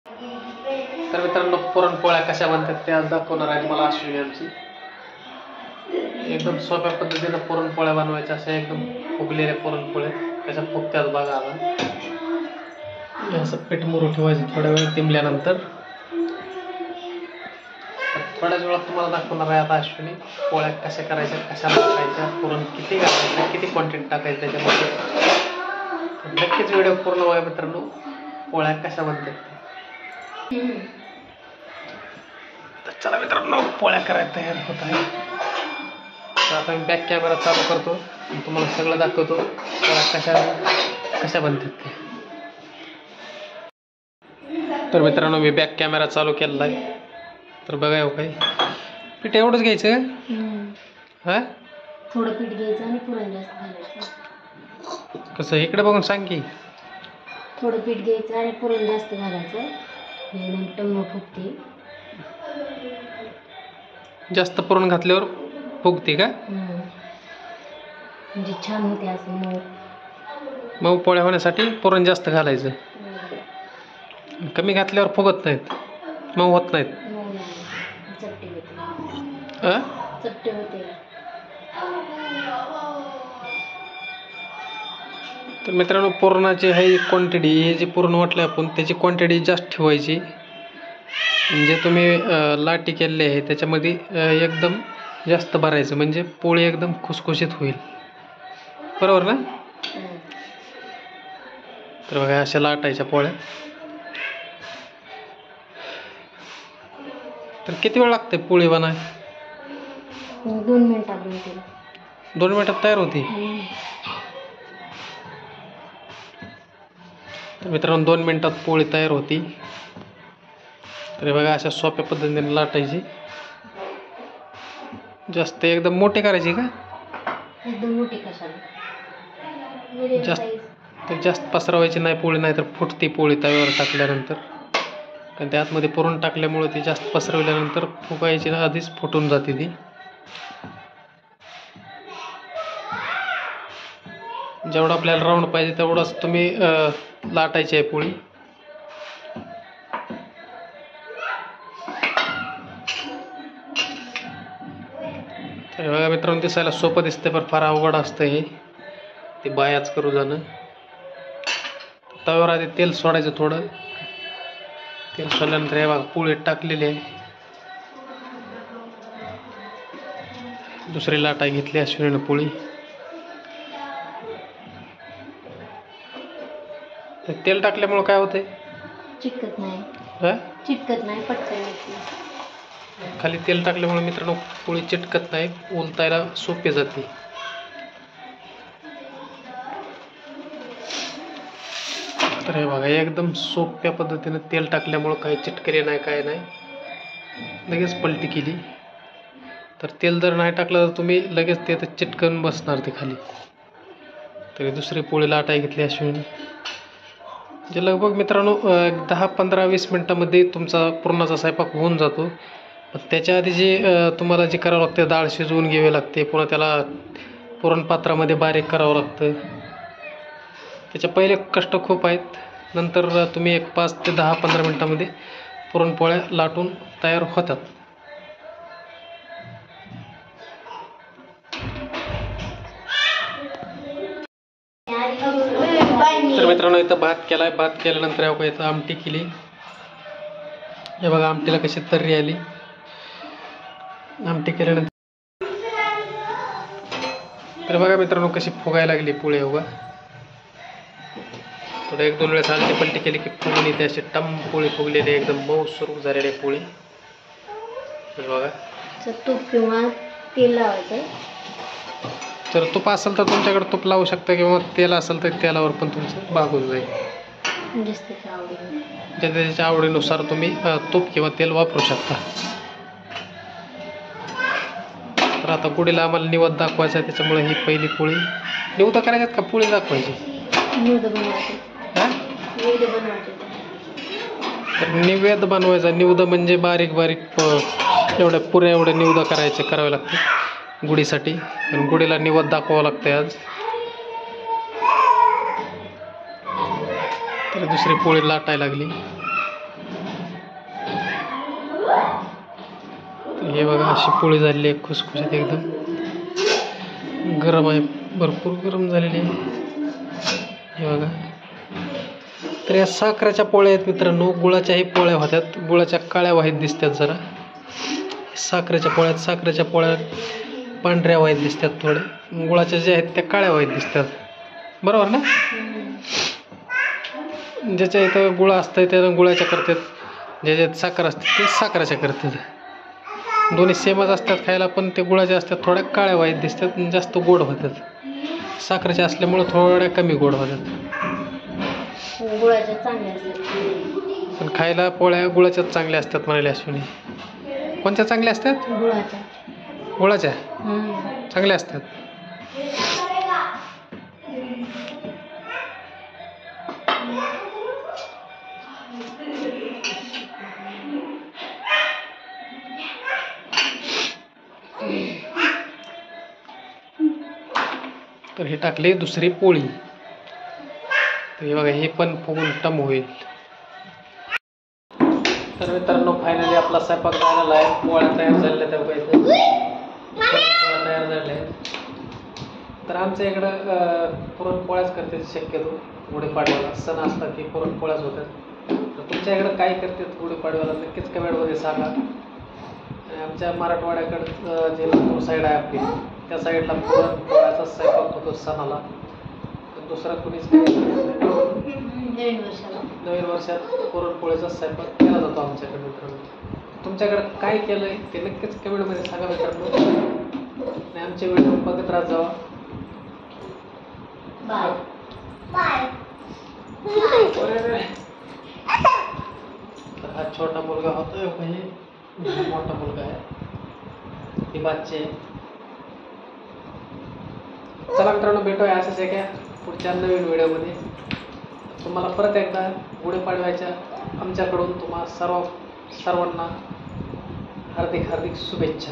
तर मित्रांनो, पुरणपोळ्या कशा बनतात ते आज दाखवणार आहे मला अश्विनी आमची. एकदम सोप्या पद्धतीने पुरणपोळ्या बनवायच्या, अशा एकदम फुगलेल्या पुरणपोळ्या कशा फुगत्यात बघा. आता असं पीठ मुरू ठेवायचं थोड्या वेळ तिंबल्यानंतर. थोड्याच वेळात तुम्हाला दाखवणार आहे आता अश्विनी पोळ्या कशा करायच्या, कशा टाकायच्या, पुरण किती घालायचं, किती क्वांटिटी टाकायचं त्याच्यामध्ये. नक्कीच व्हिडिओ पूर्ण बघा मित्रांनो, पोळ्या कशा बनतात. तर चला मित्रांनो, पोळ्या करायला तयार होत आहे. तर आता मी बॅक कॅमेरा चालू करतो आणि तुम्हाला सगळं दाखवतो पोळ्या कशा बनतात ते. तर मित्रांनो, मी बॅक कॅमेरा चालू केलेला आहे. तर बघा हो, काही पीठ एवढंच घ्यायचं हा, थोडं पीठ घ्यायचं आणि पुरण जास्त घालायचं. कसं इकडे बघून सांग की. थोडं पीठ घ्यायचं आणि पुरण जास्त घालायचं, मग टम्म फुगते. जास्त पुरण घातल्यावर फुगते का? म्हणजे छान होते असं मऊ पोळ्या होण्यासाठी पुरण जास्त घालायचं. कमी घातल्यावर फुगत नाहीत, मऊ होत नाहीत. चपटे होते. चपटे होते. तर मित्रांनो, पुरणाची ही क्वांटिटी, हे जे पुरण वाटलं आपण त्याची क्वांटिटी जास्त ठेवायची. म्हणजे तुम्ही लाटी केलेली आहे त्याच्यामध्ये एकदम जास्त भरायचं, म्हणजे पोळी एकदम खुसखुशीत होईल. बरोबर ना? तर बघा, अशा लाटायच्या पोळ्या. तर किती वेळ लागते पोळी बनाय? 2 मिनिटात बनते. 2 मिनिटात तयार होती. तर मित्रांनो, 2 मिनिटात पोळी तयार होती. तर बघा, अशा सोप्या पद्धतीने लाटायची. जास्त एकदम मोठे करायची का? एकदम मोठी कशाला? जास्त पसरवायची नाही पोळी, नाही तर फुटती पोळी तव्यावर टाकल्यानंतर. कारण त्या आतमध्ये पुरण टाकल्यामुळे ती जास्त पसरवल्यानंतर फुगायची ना, आधीच फुटून जाते ती. जेवढं आपल्याला राऊंड पाहिजे तेवढंच तुम्ही लाटायची आहे पोळी. तर बघा मित्रांनो, दिसायला सोपं दिसते पण फार अवघड असतं हे, ते बायाच करू जाणं. तव्यावर आधी तेल सोडायचं थोडं. तेल सोडल्यानंतर हे बघा, पोळी टाकलेली आहे. दुसरी लाटाई घेतली अश्विनीनं पोळी. तेल टाकल्यामुळे काय होतंय? चिटकत नाही. चिटकत नाही, पटकन येते. खाली तेल टाकल्यामुळे मित्रांनो पोळी चिटकत नाही, उलटायला सोपी जाते. तर हे बघा, एकदम सोप्या पद्धतीने तेल टाकल्यामुळं काही चिटकले नाही, काय नाही. लगेच पलटी केली. तर तेल जर नाही टाकलं तर तुम्ही लगेच ते चिटकन बसणार ते खाली. तर दुसरी पोळी लाटाई घेतली अश्विनी. जे लगभग मित्रांनो 10-15-20 मिनटामध्ये तुमचा पुरणाचा स्वयंपाक होऊन जातो. पण त्याच्या आधी जे तुम्हाला जे करावं लागतं, डाळ शिजवून घ्यावी लागते, पुन्हा त्याला पुरणपात्रामध्ये बारीक करावं लागतं. त्याच्या पहिले कष्ट खूप आहेत. नंतर तुम्ही एक 5 ते 10-15 मिनटामध्ये पुरणपोळ्या लाटून तयार होतात. तर मित्रांनो, इथं भात केलाय. भात केल्यानंतर इथं आमटी केली. हे बघा, आमटीला कशी तर्री आली. आमटी केल्यानंतर तर बघा मित्रांनो, कशी फुगायला लागली पोळी. बघा, थोडं 1-2 वेळेस आलटी पलटी केली की फुगून येते. अशी टम पोळी फुगलेली, एकदम मऊ सुरू झालेली आहे पोळी. हे बघा, तूप किंवा तेल लावायचं. तर तूप असेल तर तुमच्याकडे तूप लावू शकता, किंवा तेल असेल तर तेलावर पण तुमचं भागून जाईल. त्याच्या आवडीनुसार तुम्ही तूप किंवा तेल वापरू शकता. तर आता गुढीला आम्हाला निवद दाखवायचा आहे, त्याच्यामुळे ही पहिली पोळी. निवद करायच्यात का पोळी दाखवायची? तर निवेद बनवायचा. निवद म्हणजे बारीक बारीक एवढ्या पुऱ्या एवढ्या निवद करावे लागते गुढीसाठी. आणि गुढीला निवद दाखवावं लागते आज. तर दुसरी पोळी लाटायला लागली. हे बघा अशी पोळी झालेली आहे खुसखुशीत एकदम. गरम आहे, भरपूर गरम झालेली आहे. हे बघा. तर या साखरेच्या पोळ्या आहेत मित्रांनो. गुळाच्याही पोळ्या होत्यात, गुळाच्या काळ्या वाईट दिसतात जरा. साखरेच्या पोळ्या पांढऱ्या वाईट दिसतात थोड्या. गुळाच्या ज्या आहेत त्या काळ्या वाईट दिसतात. बरोबर ना? ज्याच्या इथं गुळ असतं त्या गुळाच्या करतात, ज्याच्यात साखर असते ते साखरेच्या करतात. दोन्ही सेमच असतात खायला, पण ते गुळाच्या असतात थोड्या काळ्या वाईट दिसतात, जास्त गोड होतात. साखरेच्या असल्यामुळं थोड्या कमी गोड होतात. गुळाच्या चांगल्या असतात. पण खायला पोळ्या गुळाच्याच चांगल्या असतात म्हणाले अश्विनी. कोणत्या चांगल्या असतात? गुळाच्या. गुळाच्या चांगल्या असतात. तर हे टाकले दुसरी पोळी. तर हे बघा, हे पण फुगून टम होईल. तर मित्रांनो फायनली आपला स्वयंपाक झालेला आहे. पोळ्या तयार झालेल्या त्या पोळ्या तयार झालेल्या आहेत. तर आमच्या इकडं पुरणपोळ्याच करतात शक्यतो. गुढीपाडव्याला सण असतात की पुरणपोळ्याच होतात. तर तुमच्या इकडं काय करतात गुढीपाडव्याला नक्कीच कमेंटमध्ये सांगा. आमच्या मराठवाड्याकडं जे लातूर साईड आहे आपली, त्या साईडला पुरणपोळ्याचा स्वयंपाक होतो सणाला. तर दुसरा कुणीच नवीन वर्षात पुरणपोळीचा स्वयंपाक केला जातो आमच्याकडे मित्रांनो. तुमच्याकडं काय केलं आहे ते नक्कीच कमेंटमध्ये सांगा मित्रांनो. आणि आमचे व्हिडिओ बघत राहत जावा. तर हा छोटा मुलगा होता, मोठा मुलगा आहे, ही बच्चे. चला मित्रांनो, भेटूया असंच एका पुढच्या नवीन व्हिडिओमध्ये. तुम्हाला परत एकदा गुढीपाडव्याच्या आमच्याकडून तुम्हा सर्वांना हार्दिक शुभेच्छा.